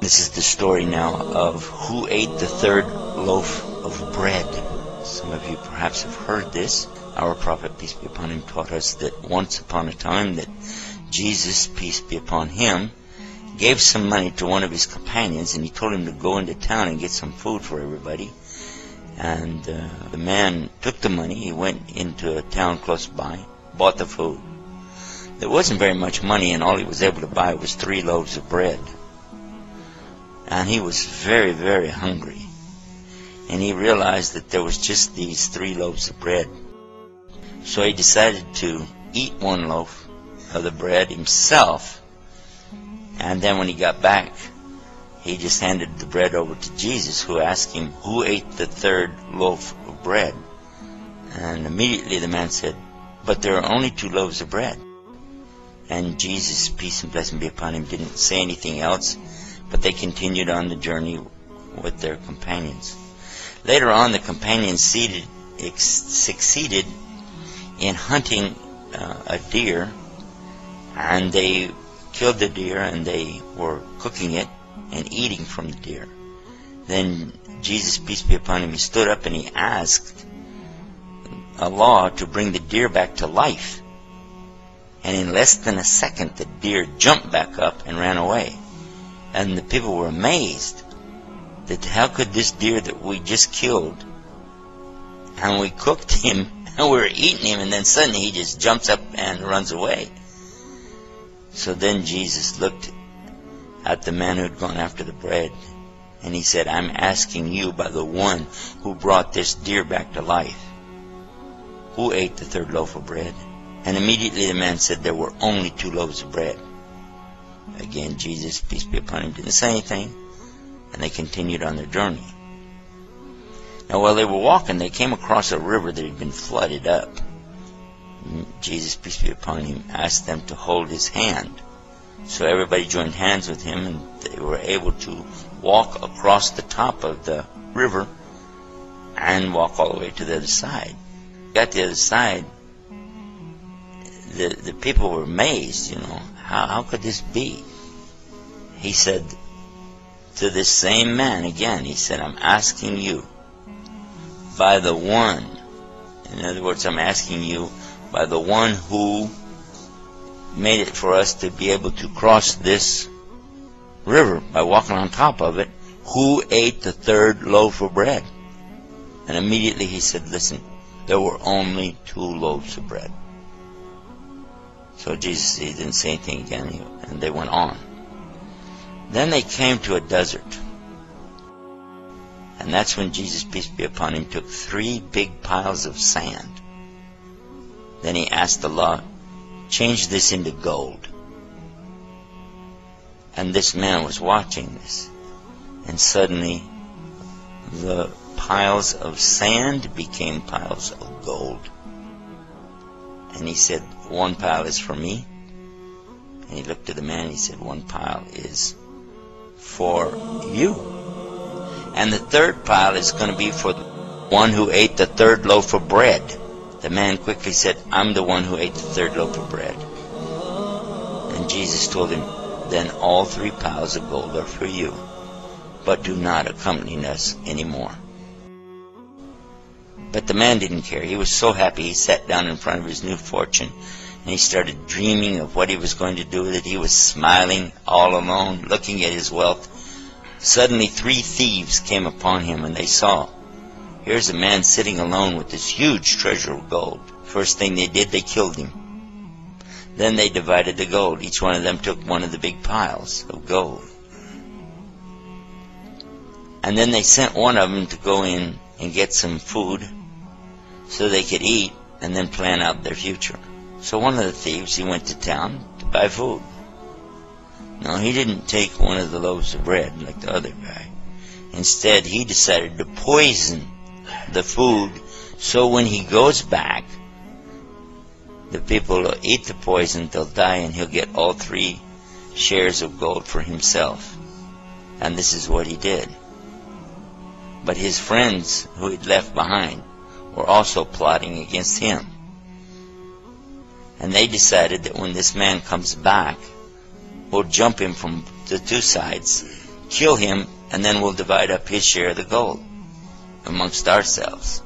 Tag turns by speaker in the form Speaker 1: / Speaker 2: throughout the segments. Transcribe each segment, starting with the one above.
Speaker 1: This is the story now of who ate the third loaf of bread. Some of you perhaps have heard this. Our Prophet, peace be upon him, taught us that once upon a time that Jesus, peace be upon him, gave some money to one of his companions, and he told him to go into town and get some food for everybody. And the man took the money, he went into a town close by, bought the food. There wasn't very much money, and all he was able to buy was 3 loaves of bread. And he was very, very hungry. And he realized that there was just these 3 loaves of bread. So he decided to eat 1 loaf of the bread himself. And then when he got back, he just handed the bread over to Jesus, who asked him, who ate the 3rd loaf of bread? And immediately the man said, but there are only 2 loaves of bread. And Jesus, peace and blessing be upon him, didn't say anything else, but they continued on the journey with their companions. Later on, the companions succeeded in hunting a deer, and they killed the deer, and they were cooking it and eating from the deer. Then Jesus, peace be upon him, he stood up and he asked Allah to bring the deer back to life. And in less than a second, the deer jumped back up and ran away. And the people were amazed that how could this deer that we just killed, and we cooked him, and we were eating him, and then suddenly he just jumps up and runs away. So then Jesus looked at the man who had gone after the bread, and he said, I'm asking you by the one who brought this deer back to life, who ate the 3rd loaf of bread? And immediately the man said there were only 2 loaves of bread. Again, Jesus, peace be upon him, didn't say anything, and they continued on their journey. Now while they were walking, they came across a river that had been flooded up. Jesus, peace be upon him, asked them to hold his hand. So everybody joined hands with him, and they were able to walk across the top of the river and walk all the way to the other side. Got to the other side, the people were amazed, how could this be? He said to this same man again, he said, I'm asking you by the one, in other words, I'm asking you by the one who made it for us to be able to cross this river by walking on top of it, who ate the 3rd loaf of bread? And immediately he said, listen, there were only 2 loaves of bread. So Jesus, he didn't say anything again, and they went on. Then they came to a desert. And that's when Jesus, peace be upon him, took 3 big piles of sand. Then he asked Allah, change this into gold. And this man was watching this. And suddenly, the piles of sand became piles of gold. And he said, 1 pile is for me. And he looked at the man and he said, 1 pile is for you. And the 3rd pile is going to be for the one who ate the 3rd loaf of bread. The man quickly said, I'm the one who ate the 3rd loaf of bread. And Jesus told him, then all 3 piles of gold are for you, but do not accompany us anymore. But the man didn't care. He was so happy. He sat down in front of his new fortune, and he started dreaming of what he was going to do with it. He was smiling all alone, looking at his wealth. Suddenly 3 thieves came upon him, and they saw, here's a man sitting alone with this huge treasure of gold. First thing they did, they killed him. Then they divided the gold. Each one of them took one of the big piles of gold. And then they sent one of them to go in and get some food so they could eat and then plan out their future. So one of the thieves, he went to town to buy food. No, he didn't take one of the loaves of bread like the other guy. Instead, he decided to poison the food so when he goes back, the people will eat the poison, they'll die, and he'll get all 3 shares of gold for himself. And this is what he did. But his friends who he'd left behind were also plotting against him. And they decided that when this man comes back, we'll jump him from the 2 sides kill him, and then we'll divide up his share of the gold amongst ourselves.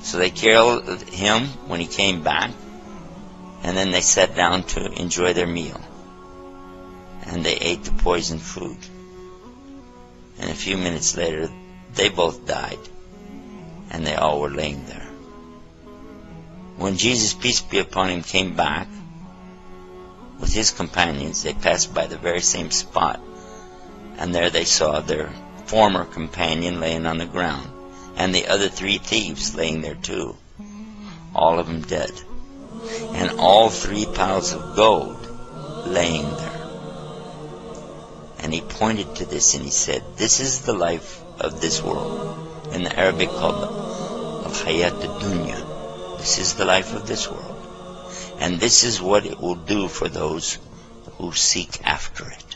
Speaker 1: So they killed him when he came back, and then they sat down to enjoy their meal. And they ate the poisoned food. And a few minutes later, they both died, and they all were laying there. When Jesus, peace be upon him, came back with his companions, they passed by the very same spot, and there they saw their former companion laying on the ground, and the other 3 thieves laying there too, all of them dead, and all 3 piles of gold laying there. And he pointed to this and he said, this is the life of this world, in the Arabic called Dunya. This is the life of this world, and this is what it will do for those who seek after it.